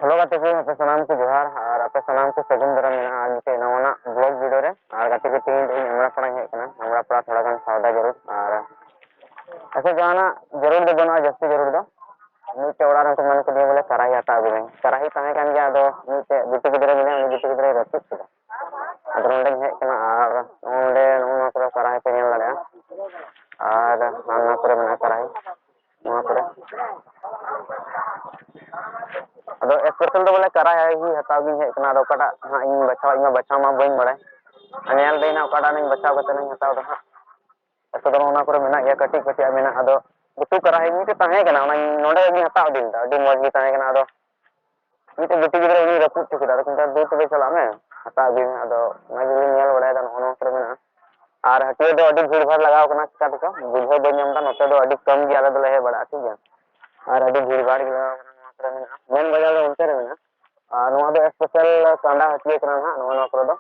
hello गाते को आपे सलाम को जोहार और आपे सलाम को सगुन दरम मेना आज के नवाना ब्लॉग वीडियो रे और गाते को तीन दिन हमरा पड़ा है कना हमरा पड़ा थोड़ा गान सावधा जरूर और ऐसे जाना जरूर दे बना जस्ती जरूर दो नीचे ओड़ा रन को मन को दिए बोले कराही हटा दे कराही तमे कान गया दो नीचे बिटू गिदरे मिले उनी बिटू गिदरे रतित छदा अदर ओंडे है कना और ओंडे नोना को कराही पे नेल लड़ा और नाना करे मना कराही नोना करे अदो स्पेशल दो बोले कराही ही हटाव गिन है कना दो कटा हां इन बचाव मा बइन बड़े नेल देना कटा नहीं बचाव कते नहीं हटाव दो हां ऐसे तो ओना करे मेना गया कटी कटी मेना अदो बिटू कराही नी के ताहे कना ओना नोडे नी हटाव दिन दा अडी मौज गी ताहे कना अदो नीचे बिटू गिदरे उनी रपुट ठुकदा किंतु दू तबे चला में हटाव दिन अदो मगे नेल बड़े दा ओना करे मेना और हटिए दो अडी भीड़ भाड़ लगाव कना चिका तो बुझे बनियम दा नते दो अडी कम गया दो ले बड़ा ठीक है और अडी भीड़ भाड़ गया ओना करे मेना मेन बजा दो उनते रे मेना और नोआ दो स्पेशल कांडा हटिए कना ना नोआ करे दो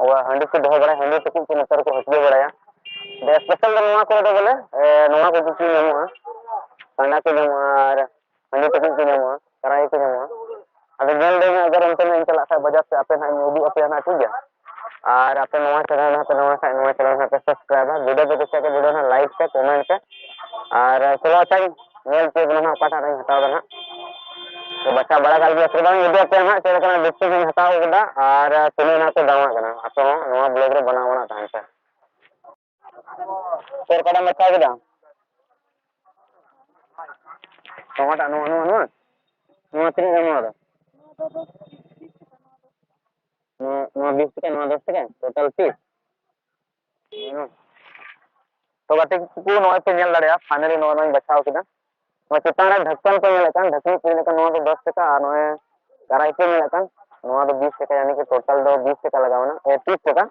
और हंडी को दो बड़ा हंडी तक को नतर को हटिए बड़ाया दे स्पेशल नोआ करे दो बोले नोआ को कुछ नमो कांडा को नमो और हंडी तक को नमो कराई को नमो अबे नेल दे अगर उनते में चला था बाजार से आपे ना उदी आपे ना ठीक है और आपे नोआ चैनल ना तो नोआ चैनल ना पे सब्सक्राइब वीडियो को कुछ के वीडियो ना लाइक पे कमेंट पे और चलो अच्छा नेल पे बना पाटा नहीं हटाओ ना तो बच्चा बड़ा कर दिया फिर वीडियो पे ना चले कना डिस्प्ले में हटाओ कदा और सुने ना तो दावा कना आपे नोआ ब्लॉग रे बनावना था पे फिर कदा मचा कदा टमाटा नोआ तीन नोआ नोआ 20 टका नोआ 10 टका टोटल 30 तो गाते को नोआ पे नेल लड़या फाइनली नोआ नोई बचाव किदा नोआ चितान रे ढक्कन पे नेल कान ढक्कन पे नेल कान नोआ तो 10 टका और नोए कराई पे नेल कान नोआ तो 20 टका यानी कि टोटल दो 20 टका लगावना 30 टका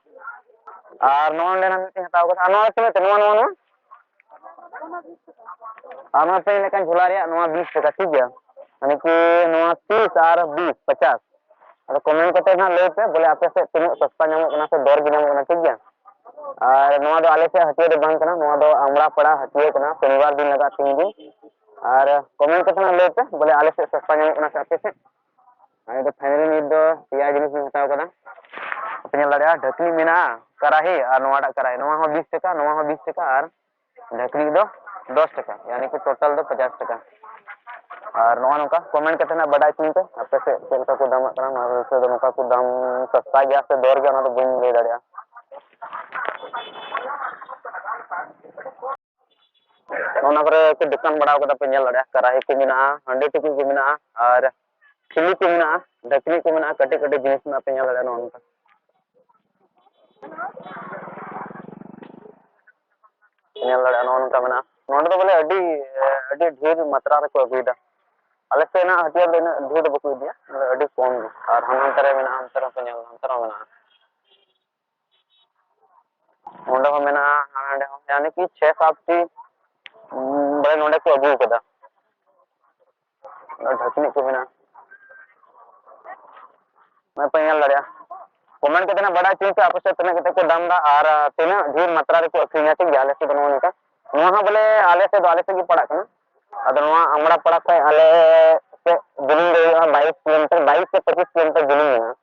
और नोआ लेना मिलते हटाव का नोआ पे नोआ नोआ और नोआ पे नेल कान झोला रे नोआ 20 टका ठीक है यानी कि नोआ 30 और 20 50 और कमेंट करते ना ले पे बोले आपे से तीन सस्ता नामो कना से दर गिनामो कना ठीक है और नोआ दो आले से हटिए दो बांग कना नोआ दो आमड़ा पड़ा हटिए कना शनिवार दिन लगा 3 दिन और कमेंट करते ना ले पे बोले आले से सस्ता नामो कना से आपे से अरे तो फाइनली नीड दो पिया जिनिस में हटाव कना अपने लड़या ढकनी मेना कराही और नोआ कराही नोआ हो 20 टका नोआ हो 20 टका और ढकनी दो 10 टका यानी कि टोटल दो 50 टका और नोआ नोका कमेंट करते ना बड़ा चिंते आपे से चलता को दाम कना और से नोका को दाम सस्ता गया से दर गया ना तो बइन ले दड़या नोना करे के दुकान बड़ा को पे नेल लड़या कराही को मिना हंडी टिकी को मिना और खिली को मिना ढकनी को मिना कटे कटे जिनिस में पे नेल लड़या नोना नेल लड़या नोना मिना नोना तो बोले अडी अडी ढेर मात्रा रे को अगुइदा आले से ना हटिया देना ढेर बको दिया अडी कम और हम तरह में हम तरह पे नेल हम तरह में नोडे हो मेना हांडे यानी कि 6 7 टी बड़े नोडे को अगु कदा ढकनी को मेना मैं पेल लड़या कमेंट करते ना बड़ा चीज पे आपसे तने कते को दाम दा और तीना ढेर मात्रा रे को अखरिया ठीक आले से बनवा का नोहा बोले आले से की पड़ा कना अदर नोहा अमड़ा पड़ा पे आले से दिल्ली रे 22 किलोमीटर 22 से 25 किलोमीटर दिल्ली में